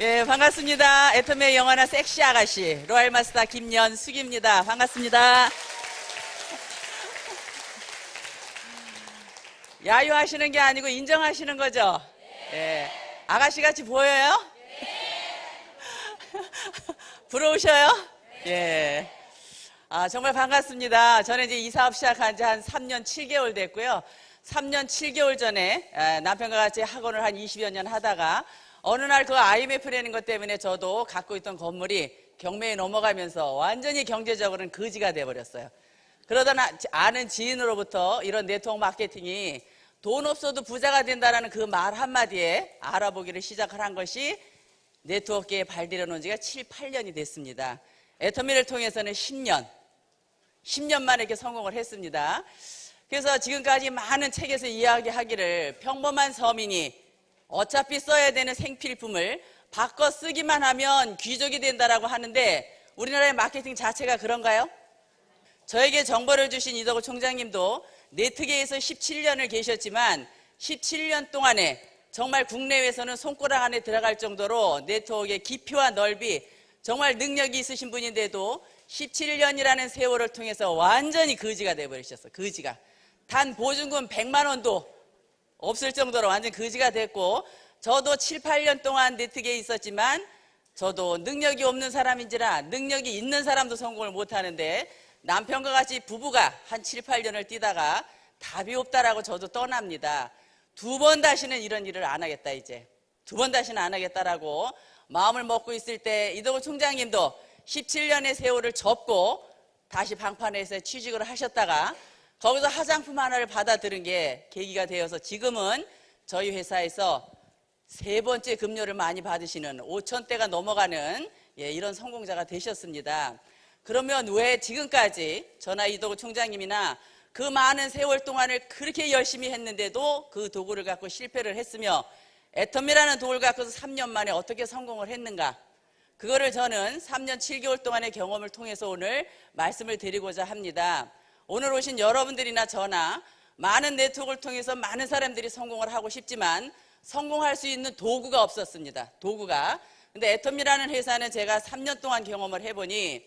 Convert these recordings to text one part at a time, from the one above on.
예, 반갑습니다. 애터미의 영원한 섹시 아가씨 로얄 마스터 김연숙입니다. 반갑습니다. 야유하시는 게 아니고 인정하시는 거죠? 예. 아가씨같이 보여요? 부러우셔요? 예. 정말 반갑습니다. 저는 이제 이 사업 시작한 지 한 3년 7개월 됐고요. 3년 7개월 전에 남편과 같이 학원을 한 20여 년 하다가 어느 날 그 IMF라는 것 때문에 저도 갖고 있던 건물이 경매에 넘어가면서 완전히 경제적으로는 거지가 돼버렸어요. 그러다 아는 지인으로부터 이런 네트워크 마케팅이 돈 없어도 부자가 된다는 그 말 한마디에 알아보기를 시작을 한 것이 네트워크에 발디뎌 놓은 지가 7, 8년이 됐습니다. 애터미를 통해서는 10년 만에 이렇게 성공을 했습니다. 그래서 지금까지 많은 책에서 이야기하기를 평범한 서민이 어차피 써야 되는 생필품을 바꿔 쓰기만 하면 귀족이 된다라고 하는데 우리나라의 마케팅 자체가 그런가요? 저에게 정보를 주신 이덕우 총장님도 네트계에서 17년을 계셨지만 17년 동안에 정말 국내외에서는 손가락 안에 들어갈 정도로 네트워크의 깊이와 넓이 정말 능력이 있으신 분인데도 17년이라는 세월을 통해서 완전히 거지가 돼버리셨어요. 거지가. 단 보증금 100만 원도 없을 정도로 완전 거지가 됐고 저도 7, 8년 동안 네트계에 있었지만 저도 능력이 없는 사람인지라 능력이 있는 사람도 성공을 못하는데 남편과 같이 부부가 한 7, 8년을 뛰다가 답이 없다라고 저도 떠납니다. 2번 다시는 이런 일을 안 하겠다 이제. 2번 다시는 안 하겠다라고 마음을 먹고 있을 때 이덕우 총장님도 17년의 세월을 접고 다시 방판에서 취직을 하셨다가 거기서 화장품 하나를 받아들인 게 계기가 되어서 지금은 저희 회사에서 3번째 급료를 많이 받으시는 5,000대가 넘어가는 이런 성공자가 되셨습니다. 그러면 왜 지금까지 저나 이덕우 총장님이나 그 많은 세월 동안을 그렇게 열심히 했는데도 그 도구를 갖고 실패를 했으며 애터미라는 도구를 갖고서 3년 만에 어떻게 성공을 했는가? 그거를 저는 3년 7개월 동안의 경험을 통해서 오늘 말씀을 드리고자 합니다. 오늘 오신 여러분들이나 저나 많은 네트워크를 통해서 많은 사람들이 성공을 하고 싶지만 성공할 수 있는 도구가 없었습니다. 도구가. 근데 애터미라는 회사는 제가 3년 동안 경험을 해보니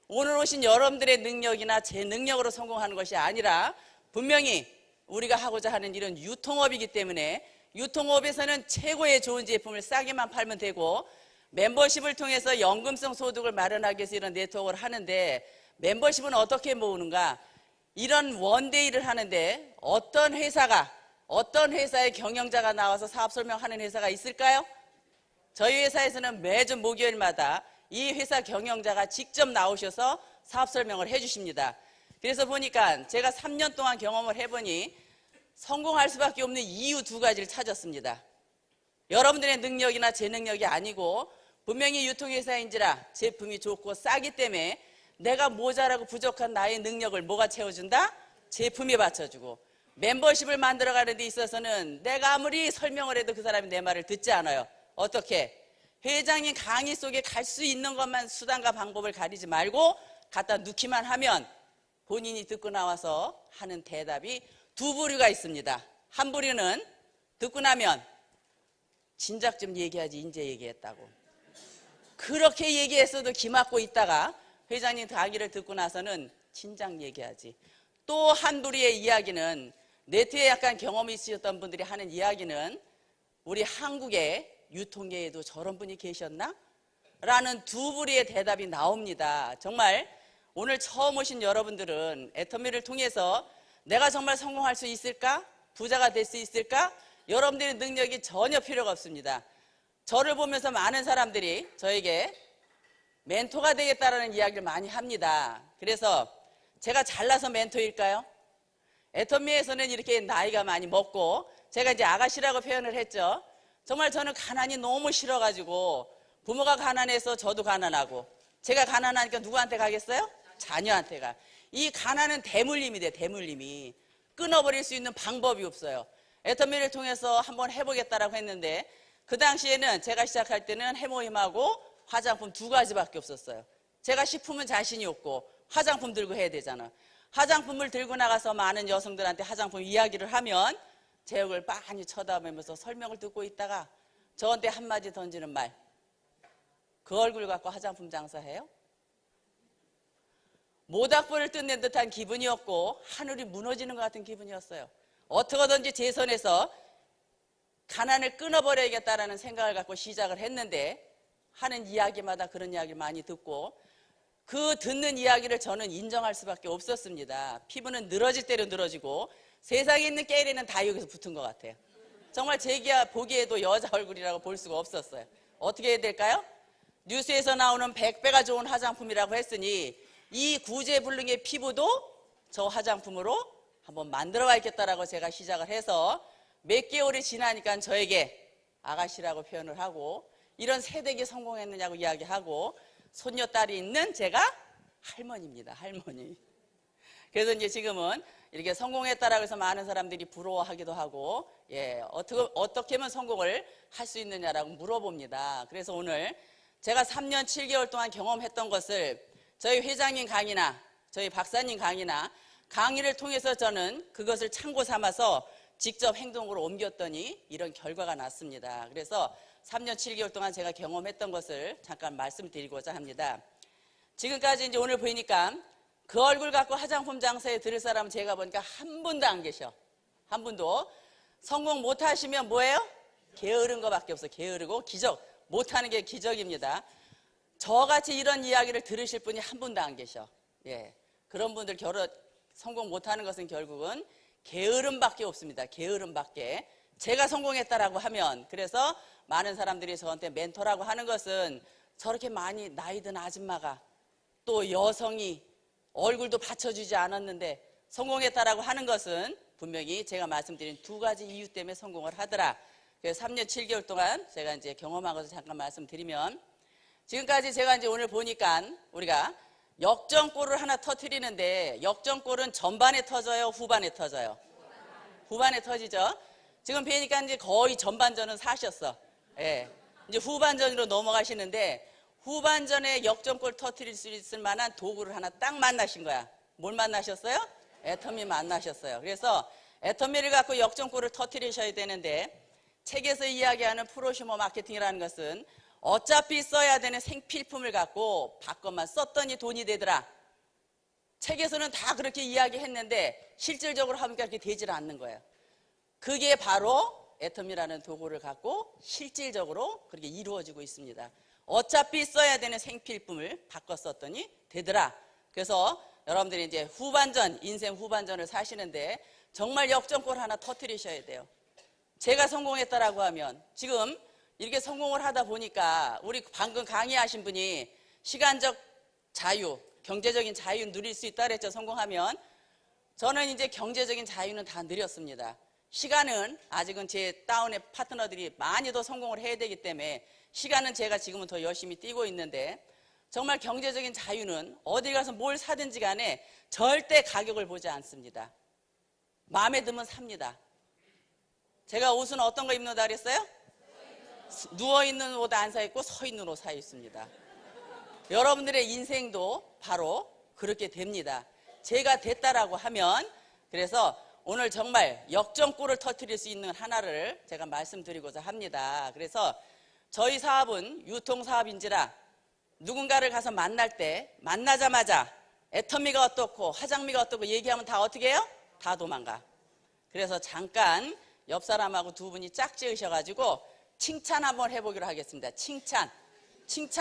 오늘 오신 여러분들의 능력이나 제 능력으로 성공하는 것이 아니라 분명히 우리가 하고자 하는 일은 유통업이기 때문에 유통업에서는 최고의 좋은 제품을 싸게만 팔면 되고 멤버십을 통해서 연금성 소득을 마련하기 위해서 이런 네트워크를 하는데 멤버십은 어떻게 모으는가? 이런 원데이를 하는데 어떤 회사의 경영자가 나와서 사업 설명하는 회사가 있을까요? 저희 회사에서는 매주 목요일마다 이 회사 경영자가 직접 나오셔서 사업 설명을 해주십니다. 그래서 보니까 제가 3년 동안 경험을 해보니 성공할 수밖에 없는 이유 2가지를 찾았습니다. 여러분들의 능력이나 제 능력이 아니고 분명히 유통회사인지라 제품이 좋고 싸기 때문에 내가 모자라고 부족한 나의 능력을 뭐가 채워준다? 제품이 받쳐주고 멤버십을 만들어가는 데 있어서는 내가 아무리 설명을 해도 그 사람이 내 말을 듣지 않아요. 어떻게? 회장님 강의 속에 갈 수 있는 것만 수단과 방법을 가리지 말고 갖다 넣기만 하면 본인이 듣고 나와서 하는 대답이 2부류가 있습니다. 한 부류는 듣고 나면 진작 좀 얘기하지 인제 얘기했다고. 그렇게 얘기했어도 기막고 있다가 회장님 강의를 듣고 나서는 진작 얘기하지. 또 한 부류의 이야기는 네트에 약간 경험이 있으셨던 분들이 하는 이야기는 우리 한국의 유통계에도 저런 분이 계셨나? 라는 2부류의 대답이 나옵니다. 정말 오늘 처음 오신 여러분들은 애터미를 통해서 내가 정말 성공할 수 있을까? 부자가 될 수 있을까? 여러분들의 능력이 전혀 필요가 없습니다. 저를 보면서 많은 사람들이 저에게 멘토가 되겠다라는 이야기를 많이 합니다. 그래서 제가 잘나서 멘토일까요? 애터미에서는 이렇게 나이가 많이 먹고 제가 이제 아가씨라고 표현을 했죠. 정말 저는 가난이 너무 싫어가지고 부모가 가난해서 저도 가난하고 제가 가난하니까 누구한테 가겠어요? 자녀한테 가. 이 가난은 대물림이 돼. 대물림이. 끊어버릴 수 있는 방법이 없어요. 애터미를 통해서 한번 해보겠다라고 했는데 그 당시에는 제가 시작할 때는 해모임하고 화장품 2가지밖에 없었어요. 제가 식품은 자신이 없고 화장품 들고 해야 되잖아. 화장품을 들고 나가서 많은 여성들한테 화장품 이야기를 하면 제 얼굴 빤히 쳐다보면서 설명을 듣고 있다가 저한테 한마디 던지는 말, 그 얼굴 갖고 화장품 장사해요? 모닥불을 뜯는 듯한 기분이었고 하늘이 무너지는 것 같은 기분이었어요. 어떻게든지 제 손에서 가난을 끊어버려야겠다라는 생각을 갖고 시작을 했는데 하는 이야기마다 그런 이야기를 많이 듣고 그 듣는 이야기를 저는 인정할 수밖에 없었습니다. 피부는 늘어질 대로 늘어지고 세상에 있는 깨리는 다 여기서 붙은 것 같아요. 정말 제기야 보기에도 여자 얼굴이라고 볼 수가 없었어요. 어떻게 해야 될까요? 뉴스에서 나오는 100배가 좋은 화장품이라고 했으니 이 구제불능의 피부도 저 화장품으로 한번 만들어 봐야겠다라고 제가 시작을 해서 몇 개월이 지나니까 저에게 아가씨라고 표현을 하고 이런 새댁이 성공했느냐고 이야기하고 손녀딸이 있는 제가 할머니입니다. 할머니. 그래서 이제 지금은 이렇게 성공했다라고 해서 많은 사람들이 부러워하기도 하고 어떻게 하면 성공을 할 수 있느냐라고 물어봅니다. 그래서 오늘 제가 3년 7개월 동안 경험했던 것을 저희 회장님 강의나 저희 박사님 강의나 강의를 통해서 저는 그것을 참고 삼아서 직접 행동으로 옮겼더니 이런 결과가 났습니다. 그래서 3년 7개월 동안 제가 경험했던 것을 잠깐 말씀드리고자 합니다. 지금까지 이제 오늘 보니까 그 얼굴 갖고 화장품 장사에 들을 사람은 제가 보니까 한 분도 안 계셔. 한 분도. 성공 못 하시면 뭐예요? 게으른 거밖에 없어. 게으르고 기적. 못하는 게 기적입니다. 저같이 이런 이야기를 들으실 분이 한 분도 안 계셔. 그런 분들 성공 못하는 것은 결국은 게으름밖에 없습니다. 게으름밖에. 제가 성공했다라고 하면 그래서 많은 사람들이 저한테 멘토라고 하는 것은 저렇게 많이 나이 든 아줌마가 또 여성이 얼굴도 받쳐주지 않았는데 성공했다라고 하는 것은 분명히 제가 말씀드린 두 가지 이유 때문에 성공을 하더라. 그래서 3년 7개월 동안 제가 이제 경험한 것을 잠깐 말씀드리면 지금까지 제가 이제 오늘 보니까 우리가 역전골을 하나 터뜨리는데 역전골은 전반에 터져요? 후반에 터져요? 후반에 터지죠? 지금 뵈니까 이제 거의 전반전은 사셨어. 이제 후반전으로 넘어가시는데 후반전에 역전골 터뜨릴 수 있을 만한 도구를 하나 딱 만나신 거야. 뭘 만나셨어요? 애터미 만나셨어요. 그래서 애터미를 갖고 역전골을 터뜨리셔야 되는데 책에서 이야기하는 프로슈머 마케팅이라는 것은 어차피 써야 되는 생필품을 갖고 바꿔만 썼더니 돈이 되더라. 책에서는 다 그렇게 이야기했는데 실질적으로 하니까 그렇게 되질 않는 거예요. 그게 바로 애터미라는 도구를 갖고 실질적으로 그렇게 이루어지고 있습니다. 어차피 써야 되는 생필품을 바꿔 썼더니 되더라. 그래서 여러분들이 이제 후반전, 인생 후반전을 사시는데 정말 역전골 하나 터뜨리셔야 돼요. 제가 성공했다라고 하면 지금 이렇게 성공을 하다 보니까 우리 방금 강의하신 분이 시간적 자유, 경제적인 자유 누릴 수 있다 그랬죠. 성공하면. 저는 이제 경제적인 자유는 다 누렸습니다. 시간은 아직은 제 다운의 파트너들이 많이 더 성공을 해야 되기 때문에 시간은 제가 지금은 더 열심히 뛰고 있는데 정말 경제적인 자유는 어디 가서 뭘 사든지 간에 절대 가격을 보지 않습니다. 마음에 들면 삽니다. 제가 옷은 어떤 거 입는다 그랬어요? 누워있는 옷 안 사 있고 서 있는 옷 사 있습니다. 여러분들의 인생도 바로 그렇게 됩니다. 제가 됐다라고 하면 그래서 오늘 정말 역전골을 터뜨릴 수 있는 하나를 제가 말씀드리고자 합니다. 그래서 저희 사업은 유통사업인지라 누군가를 가서 만날 때 만나자마자 애터미가 어떻고 화장미가 어떻고 얘기하면 다 어떻게 해요? 다 도망가. 그래서 잠깐 옆 사람하고 두 분이 짝지으셔가지고 칭찬 한번 해보기로 하겠습니다. 칭찬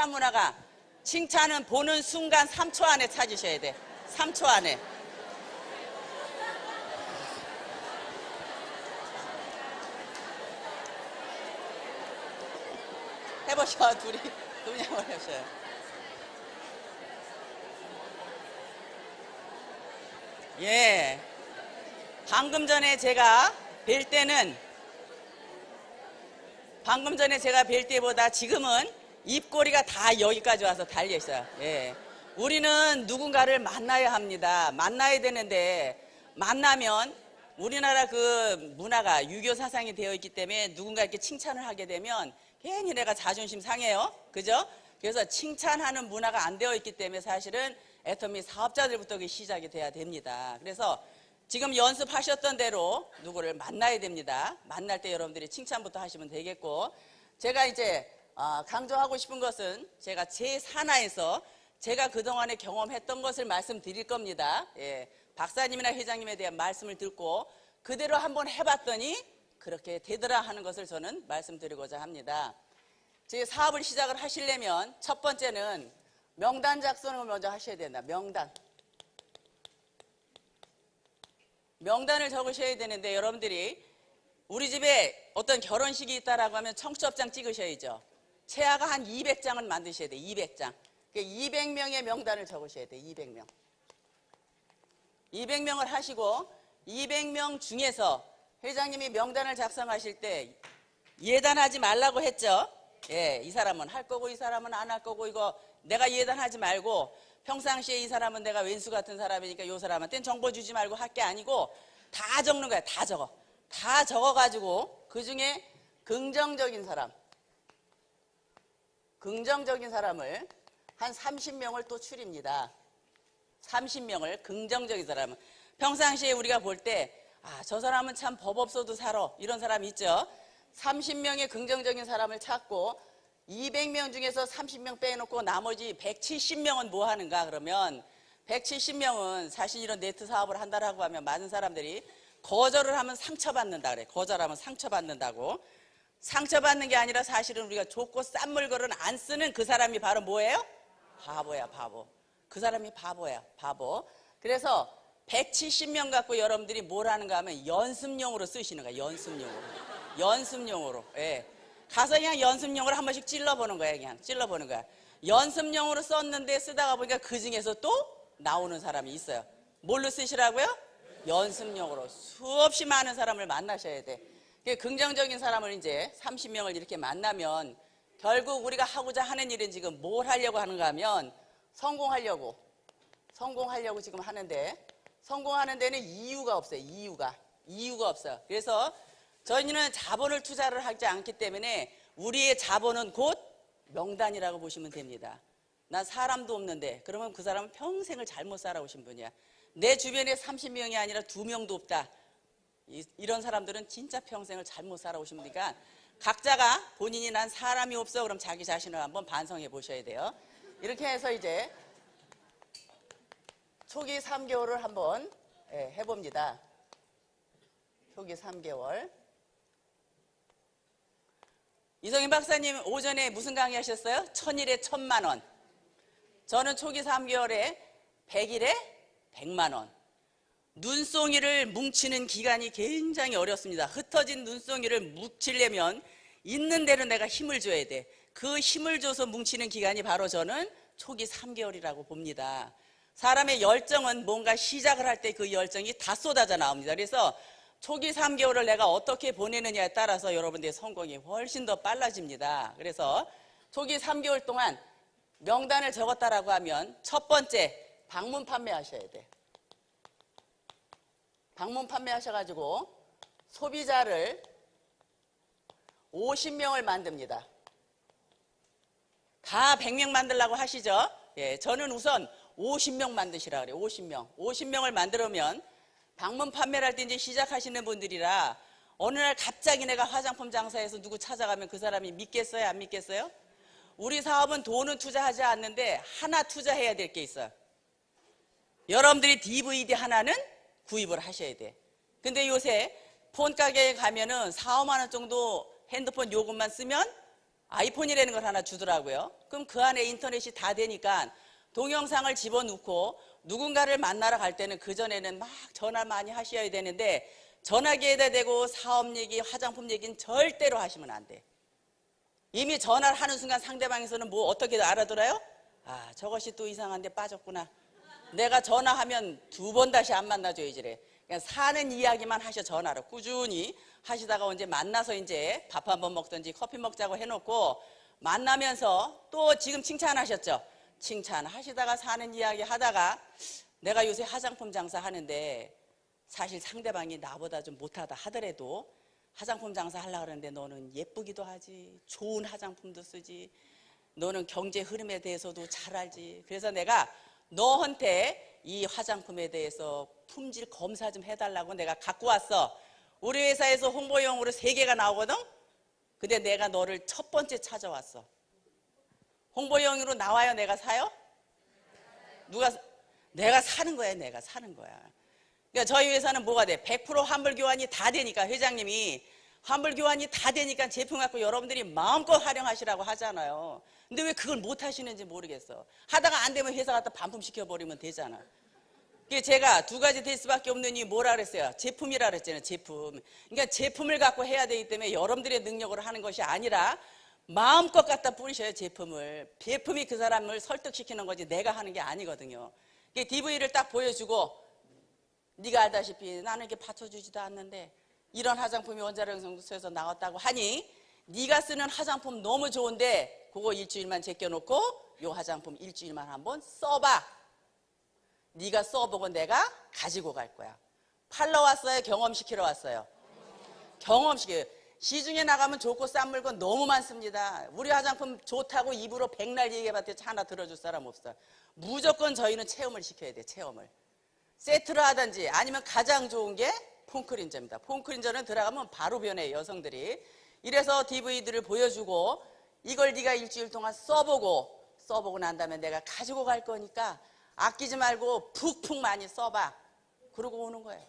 문화가 칭찬은 보는 순간 3초 안에 찾으셔야 돼. 3초 안에. 해보셔. 둘이 한번 해보셔요. 방금 전에 제가 뵐 때보다 지금은 입꼬리가 다 여기까지 와서 달려 있어요. 우리는 누군가를 만나야 합니다. 만나야 되는데 만나면 우리나라 그 문화가 유교 사상이 되어 있기 때문에 누군가 이렇게 칭찬을 하게 되면 괜히 내가 자존심 상해요. 그죠? 그래서 칭찬하는 문화가 안 되어 있기 때문에 사실은 애터미 사업자들부터 시작이 돼야 됩니다. 그래서 지금 연습하셨던 대로 누구를 만나야 됩니다. 만날 때 여러분들이 칭찬부터 하시면 되겠고 제가 이제 강조하고 싶은 것은 제가 제 산하에서 제가 그동안에 경험했던 것을 말씀드릴 겁니다. 예, 박사님이나 회장님에 대한 말씀을 듣고 그대로 한번 해봤더니 그렇게 되더라 하는 것을 저는 말씀드리고자 합니다. 제 사업을 시작을 하시려면 첫 번째는 명단 작성을 먼저 하셔야 된다. 명단을 적으셔야 되는데, 여러분들이 우리 집에 어떤 결혼식이 있다라고 하면 청첩장 찍으셔야죠. 최하가 한 200장은 만드셔야 돼요. 200장. 200명의 명단을 적으셔야 돼요. 200명. 200명을 하시고 200명 중에서 회장님이 명단을 작성하실 때 예단하지 말라고 했죠. 예, 이 사람은 할 거고 이 사람은 안 할 거고, 이거 내가 예단하지 말고 평상시에 이 사람은 내가 왼수 같은 사람이니까 이 사람한테는 정보 주지 말고 할 게 아니고 다 적는 거야. 다 적어. 다 적어가지고 그 중에 긍정적인 사람을 한 30명을 또 추립니다. 30명을 긍정적인 사람은 평상시에 우리가 볼 때 저 사람은 참 법 없어도 살아, 이런 사람 있죠. 30명의 긍정적인 사람을 찾고 200명 중에서 30명 빼놓고 나머지 170명은 뭐 하는가 그러면 170명은 사실 이런 네트 사업을 한다라고 하면 많은 사람들이 거절을 하면 상처받는다 그래. 거절하면 상처받는다고. 상처받는 게 아니라 사실은 우리가 좋고 싼 물건을 안 쓰는 그 사람이 바로 뭐예요? 바보야, 바보. 그 사람이 바보야, 바보. 그래서 170명 갖고 여러분들이 뭘 하는가 하면 연습용으로 쓰시는 거야. 연습용으로. 예. 가서 그냥 연습용으로 한 번씩 찔러보는 거야. 그냥 찔러보는 거야. 연습용으로 썼는데 쓰다가 보니까 그 중에서 또 나오는 사람이 있어요. 뭘로 쓰시라고요? 연습용으로. 수없이 많은 사람을 만나셔야 돼. 긍정적인 사람을 이제 30명을 이렇게 만나면 결국 우리가 하고자 하는 일은 지금 뭘 하려고 하는가 하면 성공하려고 지금 하는데, 성공하는 데는 이유가 없어요. 이유가 없어요. 그래서 저희는 자본을 투자를 하지 않기 때문에 우리의 자본은 곧 명단이라고 보시면 됩니다. 난 사람도 없는데, 그러면 그 사람은 평생을 잘못 살아오신 분이야. 내 주변에 30명이 아니라 2명도 없다. 이런 사람들은 진짜 평생을 잘못 살아오신 분이니까 각자가 본인이 난 사람이 없어 그럼 자기 자신을 한번 반성해 보셔야 돼요. 이렇게 해서 이제 초기 3개월을 한번 해봅니다. 초기 3개월. 이성인 박사님 오전에 무슨 강의 하셨어요? 1000일에 1000만 원. 저는 초기 3개월에 100일에 100만 원. 눈송이를 뭉치는 기간이 굉장히 어렵습니다. 흩어진 눈송이를 뭉치려면 있는 대로 내가 힘을 줘야 돼. 그 힘을 줘서 뭉치는 기간이 바로 저는 초기 3개월이라고 봅니다. 사람의 열정은 뭔가 시작을 할 때 그 열정이 다 쏟아져 나옵니다. 그래서 초기 3개월을 내가 어떻게 보내느냐에 따라서 여러분들의 성공이 훨씬 더 빨라집니다. 그래서 초기 3개월 동안 명단을 적었다라고 하면 첫 번째, 방문 판매하셔야 돼. 방문 판매하셔가지고 소비자를 50명을 만듭니다. 다 100명 만들려고 하시죠? 예, 저는 우선 50명 만드시라 그래요. 50명을 만들면 방문 판매를 할 때 이제 시작하시는 분들이라 어느 날 갑자기 내가 화장품 장사해서 누구 찾아가면 그 사람이 믿겠어요? 안 믿겠어요? 우리 사업은 돈은 투자하지 않는데 하나 투자해야 될 게 있어요. 여러분들이 DVD 하나는 구입을 하셔야 돼. 근데 요새 폰 가게에 가면은 4, 5만 원 정도 핸드폰 요금만 쓰면 아이폰이라는 걸 하나 주더라고요. 그럼 그 안에 인터넷이 다 되니까 동영상을 집어넣고 누군가를 만나러 갈 때는 그전에는 막 전화 많이 하셔야 되는데 전화기에다 대고 사업 얘기, 화장품 얘기는 절대로 하시면 안 돼. 이미 전화를 하는 순간 상대방에서는 뭐 어떻게 알아들어요? 아, 저것이 또 이상한 데 빠졌구나. 내가 전화하면 2번 다시 안 만나줘야지 래. 그냥 사는 이야기만 하셔. 전화로 꾸준히 하시다가 이제 만나서 이제 밥 한번 먹든지 커피 먹자고 해놓고 만나면서 또 지금 칭찬하셨죠? 칭찬하시다가 사는 이야기 하다가 내가 요새 화장품 장사 하는데 사실 상대방이 나보다 좀 못하다 하더라도 화장품 장사 하려고 그러는데 너는 예쁘기도 하지, 좋은 화장품도 쓰지, 너는 경제 흐름에 대해서도 잘 알지. 그래서 내가 너한테 이 화장품에 대해서 품질 검사 좀 해달라고 내가 갖고 왔어. 우리 회사에서 홍보용으로 3개가 나오거든. 근데 내가 너를 첫 번째 찾아왔어. 홍보용으로 나와요? 내가 사요? 내가 사는 거야. 내가 사는 거야. 그러니까 저희 회사는 뭐가 돼? 100% 환불 교환이 다 되니까, 회장님이 환불 교환이 다 되니까 제품 갖고 여러분들이 마음껏 활용하시라고 하잖아요. 근데 왜 그걸 못 하시는지 모르겠어. 하다가 안 되면 회사 갖다 반품시켜버리면 되잖아. 제가 두 가지 될 수밖에 없는 이유 뭐라 그랬어요? 제품이라 그랬잖아요. 제품. 그러니까 제품을 갖고 해야 되기 때문에 여러분들의 능력으로 하는 것이 아니라 마음껏 갖다 뿌리셔야 제품을. 제품이 그 사람을 설득시키는 거지 내가 하는 게 아니거든요. DV를 딱 보여주고 네가 알다시피 나는 이렇게 받쳐주지도 않는데 이런 화장품이 원자력 연구소에서 나왔다고 하니 네가 쓰는 화장품 너무 좋은데 그거 일주일만 제껴놓고 요 화장품 일주일만 한번 써봐. 네가 써보고 내가 가지고 갈 거야. 팔러 왔어요? 경험시키러 왔어요? 경험시켜요. 시중에 나가면 좋고 싼 물건 너무 많습니다. 우리 화장품 좋다고 입으로 백날 얘기해봤더니 하나 들어줄 사람 없어요. 무조건 저희는 체험을 시켜야 돼요. 체험을. 세트로 하든지 아니면 가장 좋은 게 폼클린저입니다. 폼클린저는 들어가면 바로 변해요. 여성들이. 이래서 DV들을 보여주고 이걸 네가 일주일 동안 써보고 난 다음에 내가 가지고 갈 거니까 아끼지 말고 푹푹 많이 써봐. 그러고 오는 거예요.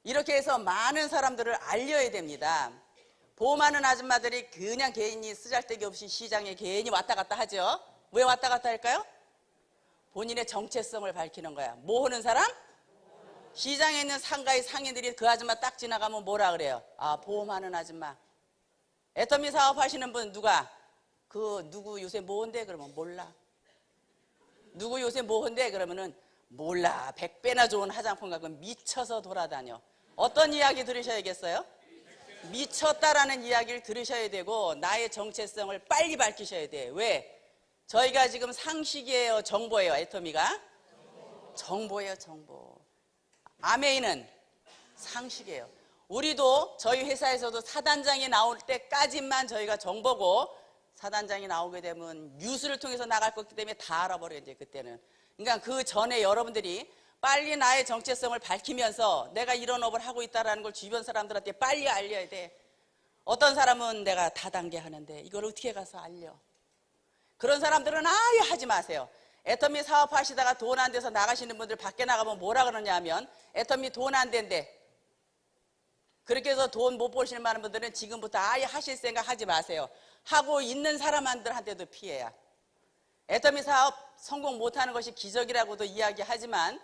이렇게 해서 많은 사람들을 알려야 됩니다. 보험하는 아줌마들이 그냥 개인이 쓰잘데기 없이 시장에 괜히 왔다 갔다 하죠. 왜 왔다 갔다 할까요? 본인의 정체성을 밝히는 거야. 뭐 하는 사람? 시장에 있는 상가의 상인들이 그 아줌마 딱 지나가면 뭐라 그래요? 아, 보험하는 아줌마. 애터미 사업 하시는 분 누가? 누구 요새 뭐 한대? 그러면 몰라. 누구 요새 뭐 한대? 그러면은 몰라. 100배나 좋은 화장품 갖고 미쳐서 돌아다녀. 어떤 이야기 들으셔야겠어요? 미쳤다라는 이야기를 들으셔야 되고 나의 정체성을 빨리 밝히셔야 돼. 왜? 저희가 지금 상식이에요? 정보예요? 애터미가? 정보예요. 정보. 아메이는 상식이에요. 우리도 저희 회사에서도 사단장이 나올 때까지만 저희가 정보고 사단장이 나오게 되면 뉴스를 통해서 나갈 거기 때문에 다 알아버려요. 이제 그때는. 그러니까 그 전에 여러분들이 빨리 나의 정체성을 밝히면서 내가 이런 업을 하고 있다는 걸 주변 사람들한테 빨리 알려야 돼. 어떤 사람은 내가 다단계 하는데 이걸 어떻게 가서 알려. 그런 사람들은 아예 하지 마세요. 애터미 사업하시다가 돈 안 돼서 나가시는 분들 밖에 나가면 뭐라 그러냐 하면 애터미 돈 안 된대. 그렇게 해서 돈 못 버실 만한 분들은 지금부터 아예 하실 생각 하지 마세요. 하고 있는 사람들한테도 피해야. 애터미 사업 성공 못하는 것이 기적이라고도 이야기하지만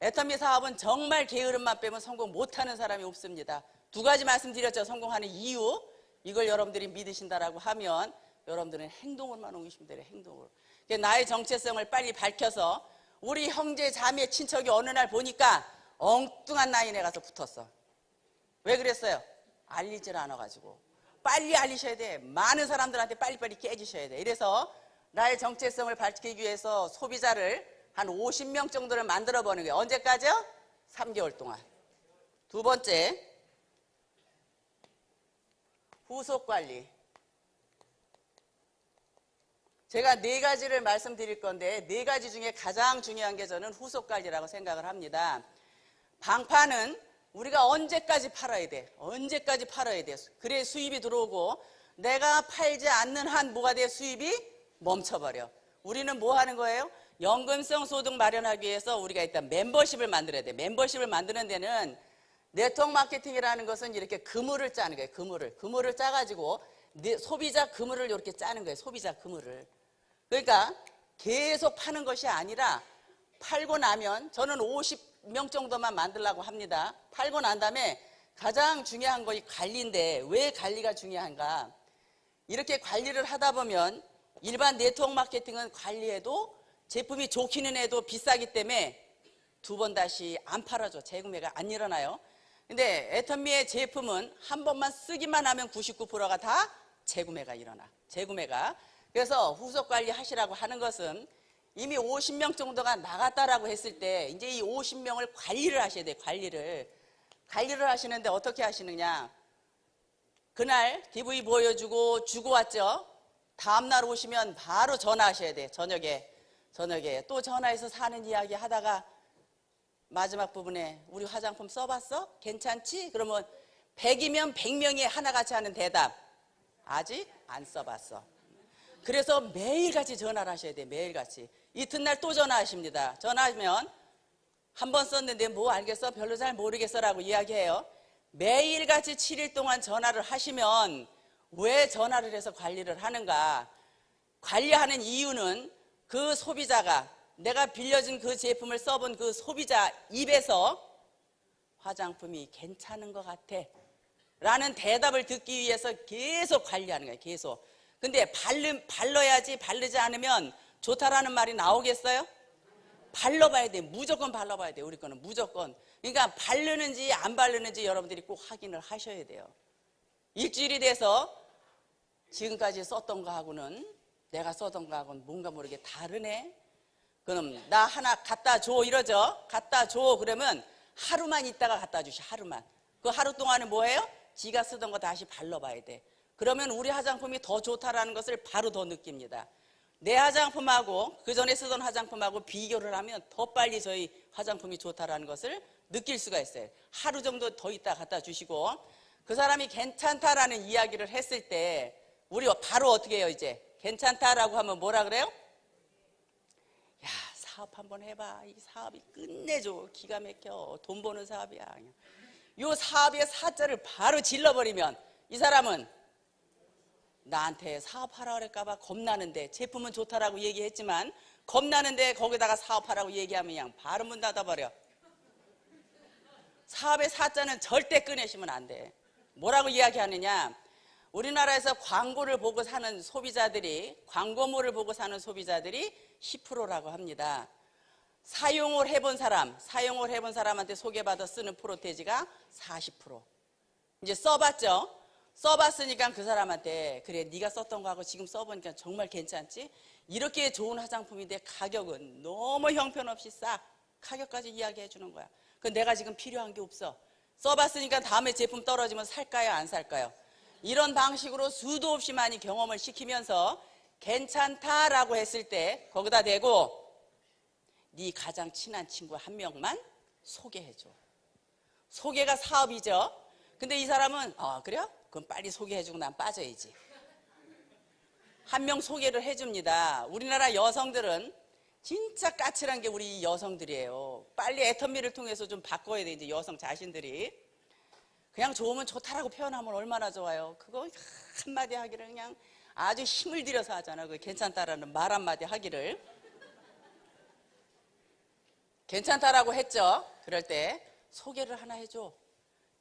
애터미 사업은 정말 게으름만 빼면 성공 못하는 사람이 없습니다. 두 가지 말씀드렸죠. 성공하는 이유. 이걸 여러분들이 믿으신다라고 하면 여러분들은 행동을만 옮기시면 돼요. 행동을. 나의 정체성을 빨리 밝혀서 우리 형제 자매 친척이 어느 날 보니까 엉뚱한 나인에 가서 붙었어. 왜 그랬어요? 알리질 않아가지고. 빨리 알리셔야 돼. 많은 사람들한테 빨리빨리 깨지셔야 돼. 이래서 나의 정체성을 밝히기 위해서 소비자를 한 50명 정도를 만들어 보는 거예요. 언제까지요? 3개월 동안. 두 번째, 후속 관리. 제가 4가지를 말씀드릴 건데 4가지 중에 가장 중요한 게 저는 후속 관리라고 생각을 합니다. 방파는 우리가 언제까지 팔아야 돼? 언제까지 팔아야 돼? 그래 수입이 들어오고 내가 팔지 않는 한 뭐가 돼? 수입이 멈춰버려. 우리는 뭐 하는 거예요? 연금성 소득 마련하기 위해서 우리가 일단 멤버십을 만들어야 돼. 멤버십을 만드는 데는 네트워크 마케팅이라는 것은 이렇게 그물을 짜는 거예요. 그물을 짜가지고 소비자 그물을 이렇게 짜는 거예요. 소비자 그물을. 그러니까 계속 파는 것이 아니라 팔고 나면 저는 50명 정도만 만들려고 합니다. 팔고 난 다음에 가장 중요한 것이 관리인데 왜 관리가 중요한가? 이렇게 관리를 하다 보면 일반 네트워크 마케팅은 관리해도 제품이 좋기는 해도 비싸기 때문에 두 번 다시 안 팔아줘. 재구매가 안 일어나요. 근데 애터미의 제품은 한 번만 쓰기만 하면 99%가 다 재구매가 일어나. 재구매가. 그래서 후속 관리 하시라고 하는 것은 이미 50명 정도가 나갔다라고 했을 때 이제 이 50명을 관리를 하셔야 돼요. 관리를 하시는데 어떻게 하시느냐. 그날 DV 보여주고 주고 왔죠. 다음날 오시면 바로 전화하셔야 돼요. 저녁에 또 전화해서 사는 이야기 하다가 마지막 부분에 우리 화장품 써봤어? 괜찮지? 그러면 100이면 100명이 하나같이 하는 대답. 아직 안 써봤어. 그래서 매일같이 전화를 하셔야 돼요. 매일같이. 이튿날 또 전화하십니다. 전화하면 한 번 썼는데 뭐 알겠어? 별로 잘 모르겠어 라고 이야기해요. 매일같이 7일 동안 전화를 하시면 왜 전화를 해서 관리를 하는가? 관리하는 이유는 그 소비자가 내가 빌려준 그 제품을 써본 그 소비자 입에서 화장품이 괜찮은 것 같아 라는 대답을 듣기 위해서 계속 관리하는 거예요. 계속. 근데 발라야지, 바르지 않으면 좋다라는 말이 나오겠어요? 발라봐야 돼. 무조건 발라봐야 돼. 우리 거는 무조건. 그러니까 바르는지 안 바르는지 여러분들이 꼭 확인을 하셔야 돼요. 일주일이 돼서 지금까지 썼던 거하고는 내가 썼던 거하고는 뭔가 모르게 다르네. 그럼 나 하나 갖다 줘 이러죠. 갖다 줘 그러면 하루만 있다가 갖다 주시. 하루만. 그 하루 동안에 뭐예요? 지가 쓰던 거 다시 발라봐야 돼. 그러면 우리 화장품이 더 좋다라는 것을 바로 더 느낍니다. 내 화장품하고 그 전에 쓰던 화장품하고 비교를 하면 더 빨리 저희 화장품이 좋다라는 것을 느낄 수가 있어요. 하루 정도 더 있다 갖다 주시고 그 사람이 괜찮다라는 이야기를 했을 때 우리 바로 어떻게 해요? 이제 괜찮다라고 하면 뭐라 그래요? 야, 사업 한번 해봐. 이 사업이 끝내줘. 기가 막혀. 돈 버는 사업이야. 그냥. 요 사업의 사자를 바로 질러버리면 이 사람은 나한테 사업하라 그럴까봐 겁나는데 제품은 좋다라고 얘기했지만 겁나는데 거기다가 사업하라고 얘기하면 그냥 바로 문 닫아버려. 사업의 사자는 절대 꺼내시면 안 돼. 뭐라고 이야기하느냐? 우리나라에서 광고를 보고 사는 소비자들이 광고물을 보고 사는 소비자들이 10%라고 합니다. 사용을 해본 사람한테 소개받아 쓰는 프로테지가 40%. 이제 써봤죠? 써봤으니까 그 사람한테 그래 네가 썼던 거하고 지금 써보니까 정말 괜찮지? 이렇게 좋은 화장품인데 가격은 너무 형편없이 싸. 가격까지 이야기해 주는 거야. 그 내가 지금 필요한 게 없어. 써봤으니까 다음에 제품 떨어지면 살까요? 안 살까요? 이런 방식으로 수도 없이 많이 경험을 시키면서 괜찮다라고 했을 때 거기다 대고 네 가장 친한 친구 한 명만 소개해줘. 소개가 사업이죠. 근데 이 사람은 그래요? 그럼 빨리 소개해주고 난 빠져야지. 한 명 소개를 해줍니다. 우리나라 여성들은 진짜 까칠한 게 우리 여성들이에요. 빨리 애터미를 통해서 좀 바꿔야 돼. 이제 여성 자신들이 그냥 좋으면 좋다라고 표현하면 얼마나 좋아요. 그거 한마디 하기를 그냥 아주 힘을 들여서 하잖아. 그 괜찮다라는 말 한마디 하기를. 괜찮다라고 했죠. 그럴 때 소개를 하나 해줘.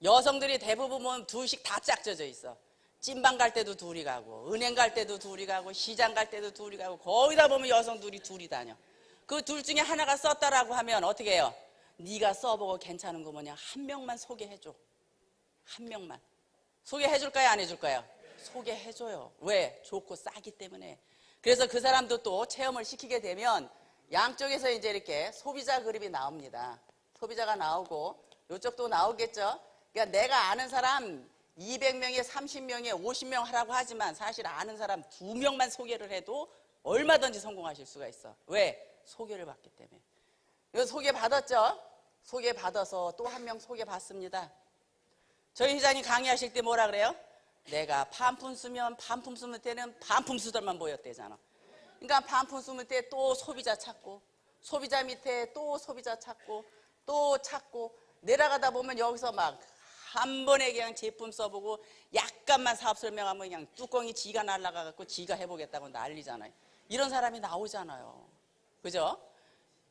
여성들이 대부분 보면 둘씩 다 짝져져 있어. 찐방 갈 때도 둘이 가고 은행 갈 때도 둘이 가고 시장 갈 때도 둘이 가고 거기다 보면 여성 둘이 다녀. 그 둘 중에 하나가 썼다라고 하면 어떻게 해요? 네가 써보고 괜찮은 거 뭐냐? 한 명만 소개해줘. 한 명만. 소개해줄까요? 안 해줄까요? 소개해줘요. 왜? 좋고 싸기 때문에. 그래서 그 사람도 또 체험을 시키게 되면 양쪽에서 이제 이렇게 소비자 그룹이 나옵니다. 소비자가 나오고 이쪽도 나오겠죠. 그러니까 내가 아는 사람 200명에 30명에 50명 하라고 하지만 사실 아는 사람 2명만 소개를 해도 얼마든지 성공하실 수가 있어. 왜? 소개를 받기 때문에. 이거 소개받았죠? 소개받아서 또 한 명 소개받습니다. 저희 회장님 강의하실 때 뭐라 그래요? 내가 반품 쓰면 때는 반품 수들만 보였대잖아. 그러니까 반품 쓰면 때 또 소비자 찾고 소비자 밑에 또 소비자 찾고 또 찾고 내려가다 보면 여기서 막 한 번에 그냥 제품 써보고 약간만 사업 설명하면 그냥 뚜껑이 지가 날아가갖고 지가 해보겠다고 난리잖아요. 이런 사람이 나오잖아요. 그죠?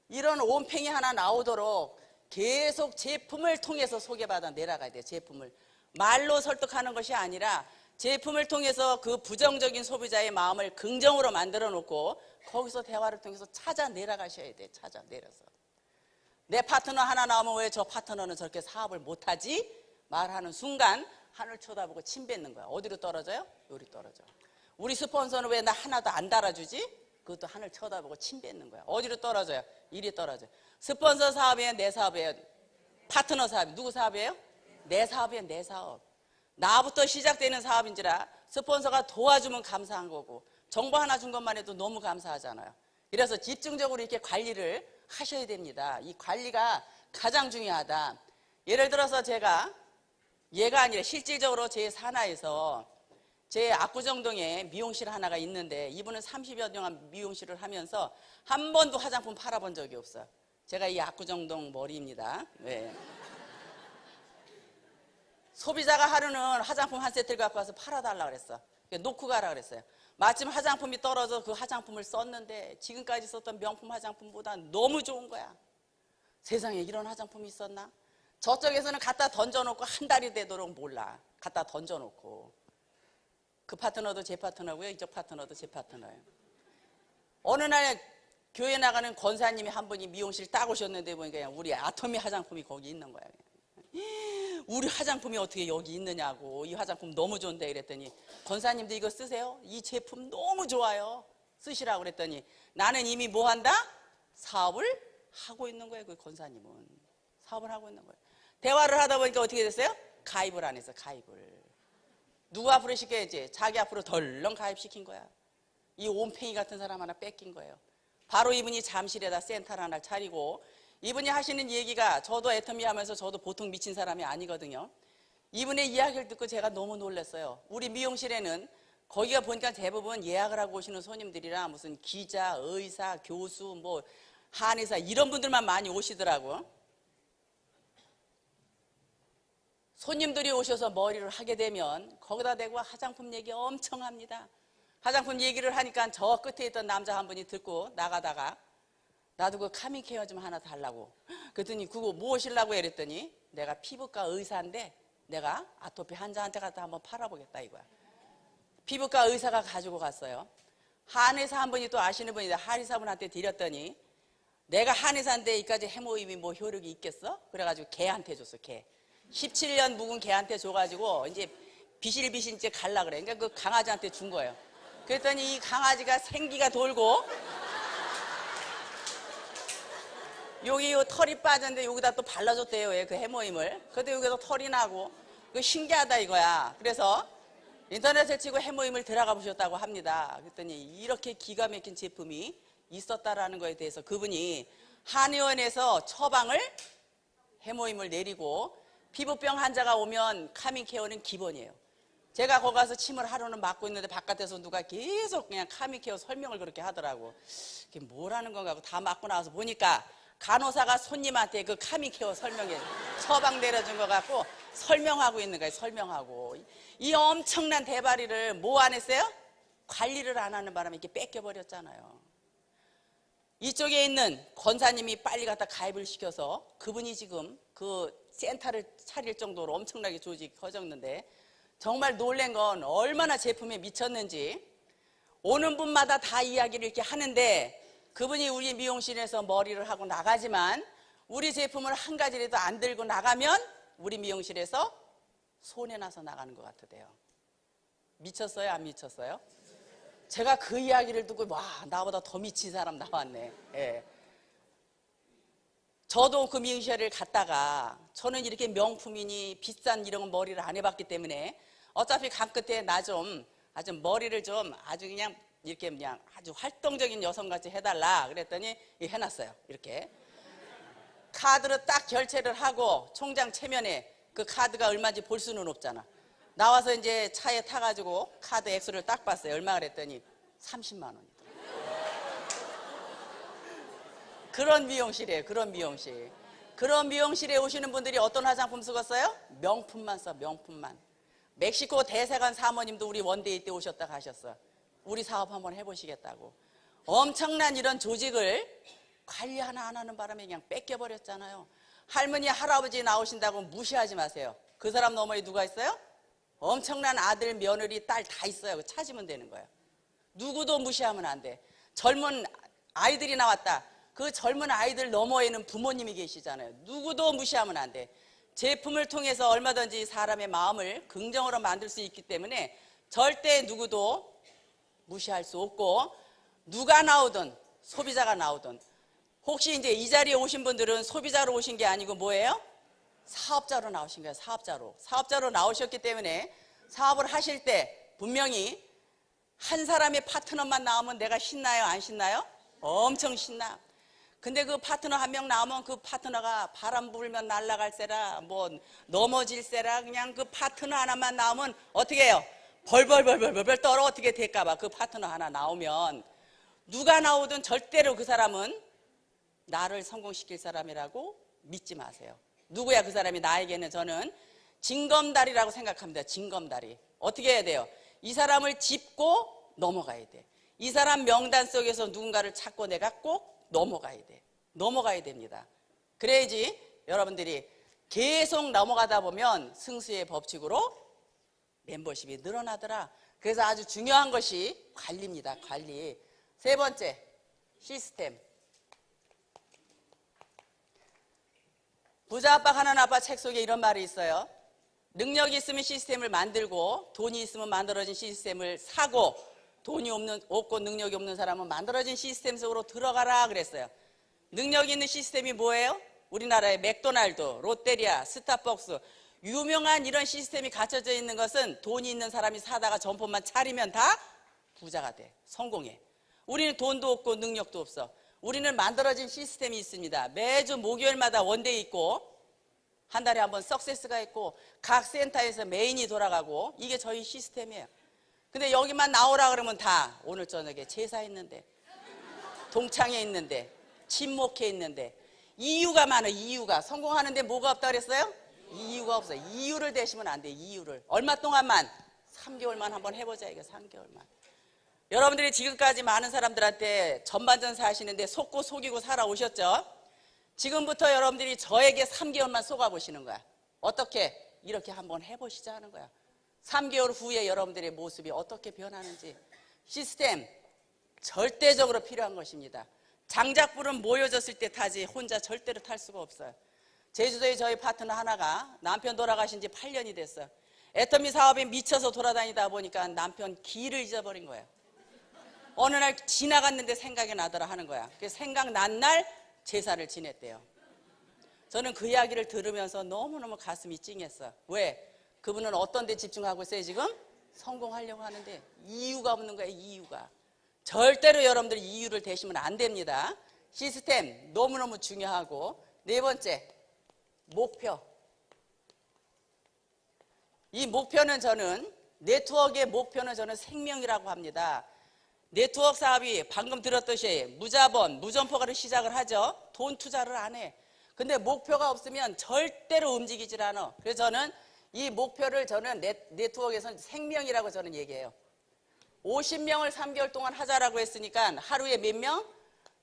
이런 온팽이 하나 나오도록 계속 제품을 통해서 소개받아 내려가야 돼요. 제품을. 말로 설득하는 것이 아니라 제품을 통해서 그 부정적인 소비자의 마음을 긍정으로 만들어 놓고 거기서 대화를 통해서 찾아 내려가셔야 돼요. 찾아 내려서. 내 파트너 하나 나오면 왜 저 파트너는 저렇게 사업을 못하지? 말하는 순간 하늘 쳐다보고 침 뱉는 거야. 어디로 떨어져요? 여기 떨어져. 우리 스폰서는 왜 나 하나도 안 달아주지? 그것도 하늘 쳐다보고 침 뱉는 거야. 어디로 떨어져요? 이리 떨어져요. 스폰서 사업이에요? 내 사업이에요? 파트너 사업이에요? 누구 사업이에요? 내 사업이에요. 내 사업. 나부터 시작되는 사업인지라 스폰서가 도와주면 감사한 거고 정보 하나 준 것만 해도 너무 감사하잖아요. 그래서 집중적으로 이렇게 관리를 하셔야 됩니다. 이 관리가 가장 중요하다. 예를 들어서 제가 얘가 아니라 실질적으로 제 산하에서 제 압구정동에 미용실 하나가 있는데 이분은 30여 년 미용실을 하면서 한 번도 화장품 팔아본 적이 없어요. 제가 이 압구정동 머리입니다. 네. 소비자가 하루는 화장품 한 세트를 갖고 와서 팔아달라 그랬어. 놓고 가라 그랬어요. 마침 화장품이 떨어져 그 화장품을 썼는데 지금까지 썼던 명품 화장품보다 너무 좋은 거야. 세상에 이런 화장품이 있었나? 저쪽에서는 갖다 던져놓고 한 달이 되도록 몰라. 갖다 던져놓고. 그 파트너도 제 파트너고요. 이쪽 파트너도 제 파트너예요. 어느 날 교회 나가는 권사님이 한 분이 미용실 딱 오셨는데 보니까 우리 아토미 화장품이 거기 있는 거야. 우리 화장품이 어떻게 여기 있느냐고. 이 화장품 너무 좋은데 그랬더니 권사님도 이거 쓰세요. 이 제품 너무 좋아요. 쓰시라고 그랬더니 나는 이미 뭐 한다? 사업을 하고 있는 거예요. 그 권사님은 사업을 하고 있는 거예요. 대화를 하다 보니까 어떻게 됐어요? 가입을 안 했어. 가입을. 누구 앞으로 시켜야지? 자기 앞으로 덜렁 가입시킨 거야. 이 온팽이 같은 사람 하나 뺏긴 거예요. 바로 이분이 잠실에다 센터를 하나 차리고 이분이 하시는 얘기가 저도 애터미 하면서 저도 보통 미친 사람이 아니거든요. 이분의 이야기를 듣고 제가 너무 놀랐어요. 우리 미용실에는 거기가 보니까 대부분 예약을 하고 오시는 손님들이라 무슨 기자, 의사, 교수, 뭐 한의사 이런 분들만 많이 오시더라고요. 손님들이 오셔서 머리를 하게 되면 거기다 대고 화장품 얘기 엄청 합니다. 화장품 얘기를 하니까 저 끝에 있던 남자 한 분이 듣고 나가다가 나도 그 카밍케어 좀 하나 달라고. 그랬더니 그거 무엇이려고 이랬더니 내가 피부과 의사인데 내가 아토피 환자한테 갖다 한번 팔아보겠다 이거야. 피부과 의사가 가지고 갔어요. 한의사 한 분이 또 아시는 분인데 한의사분한테 드렸더니 내가 한의사인데 이까지 해모임이 뭐 효력이 있겠어? 그래가지고 개한테 줬어. 개. 17년 묵은 개한테 줘가지고 이제 비실비실 이제 갈라 그래. 그러니까 그 강아지한테 준 거예요. 그랬더니 이 강아지가 생기가 돌고 여기 요 털이 빠졌는데 여기다 또 발라줬대요. 그 해모임을. 그래도 여기서 털이 나고 그 신기하다 이거야. 그래서 인터넷에 치고 해모임을 들어가 보셨다고 합니다. 그랬더니 이렇게 기가 막힌 제품이 있었다라는 거에 대해서 그분이 한의원에서 처방을 해모임을 내리고 피부병 환자가 오면 카밍케어는 기본이에요. 제가 거기 가서 침을 하루는 맞고 있는데 바깥에서 누가 계속 그냥 카밍케어 설명을 그렇게 하더라고. 이게 뭐라는 건가 하고 다 맞고 나와서 보니까 간호사가 손님한테 그 카밍케어 설명해 처방 내려준 것 같고 설명하고 있는 거예요. 설명하고. 이 엄청난 대바리를 뭐 안 했어요? 관리를 안 하는 바람에 이렇게 뺏겨버렸잖아요. 이쪽에 있는 권사님이 빨리 갖다 가입을 시켜서 그분이 지금 그 센터를 차릴 정도로 엄청나게 조직이 커졌는데 정말 놀란 건 얼마나 제품에 미쳤는지 오는 분마다 다 이야기를 이렇게 하는데 그분이 우리 미용실에서 머리를 하고 나가지만 우리 제품을 한 가지라도 안 들고 나가면 우리 미용실에서 손해나서 나가는 것 같으대요. 미쳤어요? 안 미쳤어요? 제가 그 이야기를 듣고 와 나보다 더 미친 사람 나왔네. 예. 저도 그 미용실을 갔다가 저는 이렇게 명품이니 비싼 이런 머리를 안 해봤기 때문에 어차피 강 끝에 나 좀 아주 머리를 좀 아주 그냥 이렇게 그냥 아주 활동적인 여성같이 해달라 그랬더니 해놨어요. 이렇게 카드로 딱 결제를 하고 총장 체면에 그 카드가 얼마인지 볼 수는 없잖아. 나와서 이제 차에 타가지고 카드 액수를 딱 봤어요. 얼마 그랬더니 30만 원이더라고요. 그런 미용실이에요. 그런 미용실. 그런 미용실에 오시는 분들이 어떤 화장품 쓰겠어요? 명품만 써. 명품만. 멕시코 대사관 사모님도 우리 원데이 때 오셨다 가셨어. 우리 사업 한번 해보시겠다고. 엄청난 이런 조직을 관리 하나 안 하는 바람에 그냥 뺏겨버렸잖아요. 할머니 할아버지 나오신다고 무시하지 마세요. 그 사람 너머에 누가 있어요? 엄청난 아들 며느리 딸 다 있어요. 찾으면 되는 거예요. 누구도 무시하면 안 돼. 젊은 아이들이 나왔다. 그 젊은 아이들 너머에는 부모님이 계시잖아요. 누구도 무시하면 안 돼. 제품을 통해서 얼마든지 사람의 마음을 긍정으로 만들 수 있기 때문에 절대 누구도 무시할 수 없고 누가 나오든 소비자가 나오든 혹시 이제 이 자리에 오신 분들은 소비자로 오신 게 아니고 뭐예요? 사업자로 나오신 거예요. 사업자로. 사업자로 나오셨기 때문에 사업을 하실 때 분명히 한 사람의 파트너만 나오면 내가 신나요? 안 신나요? 엄청 신나. 근데 그 파트너 한 명 나오면 그 파트너가 바람 불면 날아갈세라 뭐 넘어질세라 그냥 그 파트너 하나만 나오면 어떻게 해요? 벌벌벌벌벌 떨어 어떻게 될까봐 그 파트너 하나 나오면 누가 나오든 절대로 그 사람은 나를 성공시킬 사람이라고 믿지 마세요. 누구야 그 사람이? 나에게는 저는 징검다리라고 생각합니다. 징검다리. 어떻게 해야 돼요? 이 사람을 짚고 넘어가야 돼. 이 사람 명단 속에서 누군가를 찾고 내가 꼭 넘어가야 돼. 넘어가야 됩니다. 그래야지 여러분들이 계속 넘어가다 보면 승수의 법칙으로 멤버십이 늘어나더라. 그래서 아주 중요한 것이 관리입니다. 관리. 세 번째, 시스템. 부자 아빠 가난 아빠 책 속에 이런 말이 있어요. 능력이 있으면 시스템을 만들고 돈이 있으면 만들어진 시스템을 사고 돈이 없고 능력이 없는 사람은 만들어진 시스템 속으로 들어가라 그랬어요. 능력이 있는 시스템이 뭐예요? 우리나라의 맥도날드, 롯데리아, 스타벅스 유명한 이런 시스템이 갖춰져 있는 것은 돈이 있는 사람이 사다가 점포만 차리면 다 부자가 돼. 성공해. 우리는 돈도 없고 능력도 없어. 우리는 만들어진 시스템이 있습니다. 매주 목요일마다 원데이 있고 한 달에 한 번 석세스가 있고 각 센터에서 메인이 돌아가고 이게 저희 시스템이에요. 근데 여기만 나오라 그러면 다 오늘 저녁에 제사 있는데 동창회 있는데 친목회 있는데 이유가 많아. 이유가. 성공하는데 뭐가 없다 그랬어요? 이유가 없어요. 이유를 대시면 안 돼. 이유를. 얼마 동안만? 3개월만 한번 해보자. 이거 3개월만. 여러분들이 지금까지 많은 사람들한테 전반전사 하시는데 속고 속이고 살아오셨죠? 지금부터 여러분들이 저에게 3개월만 속아보시는 거야. 어떻게? 이렇게 한번 해보시자 하는 거야. 3개월 후에 여러분들의 모습이 어떻게 변하는지. 시스템 절대적으로 필요한 것입니다. 장작불은 모여졌을 때 타지 혼자 절대로 탈 수가 없어요. 제주도에 저희 파트너 하나가 남편 돌아가신 지 8년이 됐어요. 애터미 사업에 미쳐서 돌아다니다 보니까 남편 길을 잊어버린 거예요. 어느 날 지나갔는데 생각이 나더라 하는 거야. 그래서 생각난 날 제사를 지냈대요. 저는 그 이야기를 들으면서 너무너무 가슴이 찡했어. 왜? 그분은 어떤 데 집중하고 있어요 지금? 성공하려고 하는데 이유가 없는 거예요. 이유가. 절대로 여러분들이 이유를 대시면 안 됩니다. 시스템 너무너무 중요하고. 네 번째, 목표. 이 목표는 저는 네트워크의 목표는 저는 생명이라고 합니다. 네트워크 사업이 방금 들었듯이 무자본, 무점포가를 시작을 하죠. 돈 투자를 안 해. 근데 목표가 없으면 절대로 움직이질 않아. 그래서 저는 이 목표를 저는 네트워크에서는 생명이라고 저는 얘기해요. 50명을 3개월 동안 하자라고 했으니까 하루에 몇 명?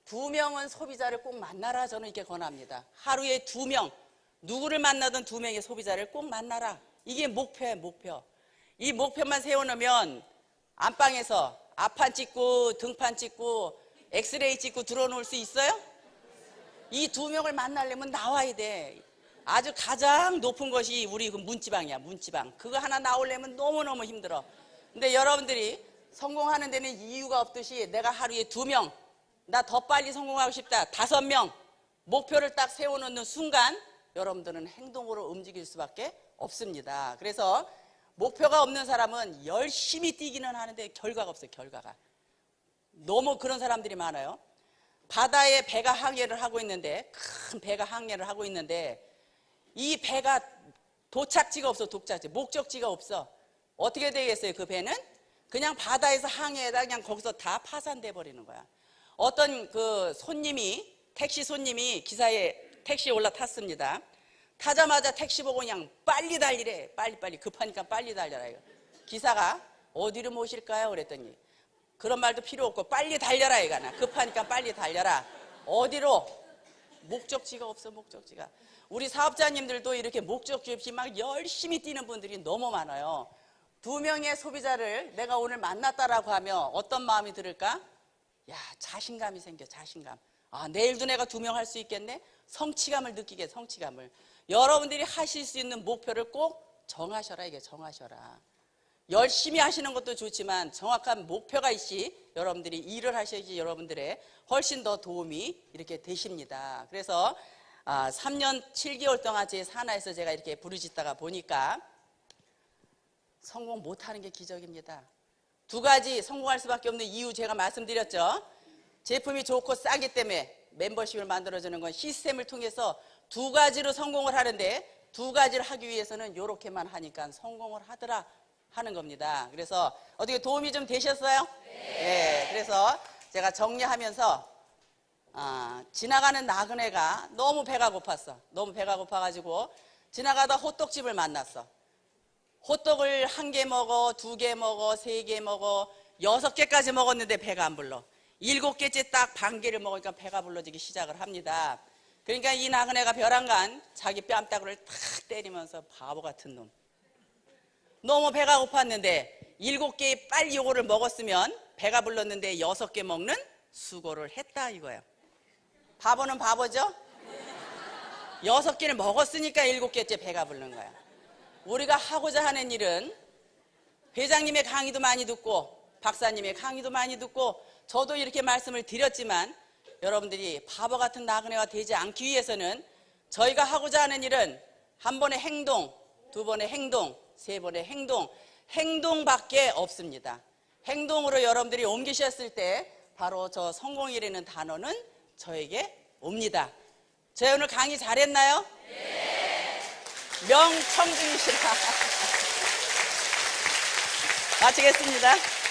2명은 소비자를 꼭 만나라 저는 이렇게 권합니다. 하루에 2명. 누구를 만나든 2명의 소비자를 꼭 만나라. 이게 목표예요. 목표. 이 목표만 세워놓으면 안방에서 앞판 찍고 등판 찍고 엑스레이 찍고 들어놓을 수 있어요? 이 2명을 만나려면 나와야 돼. 아주 가장 높은 것이 우리 그 문지방이야. 문지방. 그거 하나 나오려면 너무너무 힘들어. 근데 여러분들이 성공하는 데는 이유가 없듯이 내가 하루에 2명, 나 더 빨리 성공하고 싶다. 5명 목표를 딱 세워놓는 순간 여러분들은 행동으로 움직일 수밖에 없습니다. 그래서 목표가 없는 사람은 열심히 뛰기는 하는데 결과가 없어요. 결과가. 너무 그런 사람들이 많아요. 바다에 배가 항해를 하고 있는데 큰 배가 항해를 하고 있는데 이 배가 도착지가 없어. 도착지. 목적지가 없어. 어떻게 되겠어요? 그 배는 그냥 바다에서 항해하다 그냥 거기서 다 파산돼 버리는 거야. 어떤 그 손님이 택시 손님이 기사에 택시에 올라탔습니다. 타자마자 택시 보고 그냥 빨리 달리래. 빨리 급하니까 빨리 달려라. 이거. 기사가 어디로 모실까요? 그랬더니 그런 말도 필요 없고 빨리 달려라 이거나. 급하니까 빨리 달려라. 어디로? 목적지가 없어. 목적지가. 우리 사업자님들도 이렇게 목적지 없이 막 열심히 뛰는 분들이 너무 많아요. 2명의 소비자를 내가 오늘 만났다라고 하면 어떤 마음이 들을까? 야, 자신감이 생겨. 자신감. 아, 내일도 내가 2명 할 수 있겠네? 성취감을 느끼게. 성취감을. 여러분들이 하실 수 있는 목표를 꼭 정하셔라. 이게 정하셔라. 열심히 하시는 것도 좋지만 정확한 목표가 있이 여러분들이 일을 하셔야지 여러분들의 훨씬 더 도움이 이렇게 되십니다. 그래서 3년 7개월 동안 제 산하에서 제가 이렇게 부르짖다가 보니까 성공 못하는 게 기적입니다. 2가지 성공할 수밖에 없는 이유 제가 말씀드렸죠. 제품이 좋고 싸기 때문에 멤버십을 만들어주는 건 시스템을 통해서 2가지로 성공을 하는데 2가지를 하기 위해서는 이렇게만 하니까 성공을 하더라. 하는 겁니다. 그래서 어떻게 도움이 좀 되셨어요? 네. 그래서 제가 정리하면서 지나가는 나그네가 너무 배가 고팠어. 너무 배가 고파가지고 지나가다 호떡집을 만났어. 호떡을 1개 먹어, 2개 먹어, 3개 먹어, 6개까지 먹었는데 배가 안 불러. 7개째 딱 반 개를 먹으니까 배가 불러지기 시작을 합니다. 그러니까 이 나그네가 벼랑간 자기 뺨따구를 탁 때리면서 바보 같은 놈. 너무 배가 고팠는데 7개 빨리 요거를 먹었으면 배가 불렀는데 6개 먹는 수고를 했다 이거예요. 바보는 바보죠? 6개를 먹었으니까 7개째 배가 부른 거야. 우리가 하고자 하는 일은 회장님의 강의도 많이 듣고 박사님의 강의도 많이 듣고 저도 이렇게 말씀을 드렸지만 여러분들이 바보 같은 나그네가 되지 않기 위해서는 저희가 하고자 하는 일은 한 번의 행동, 2번의 행동, 3번의 행동, 행동밖에 없습니다. 행동으로 여러분들이 옮기셨을 때 바로 저 성공이라는 단어는 저에게 옵니다. 저희 오늘 강의 잘했나요? 네. 명청중이시라. 마치겠습니다.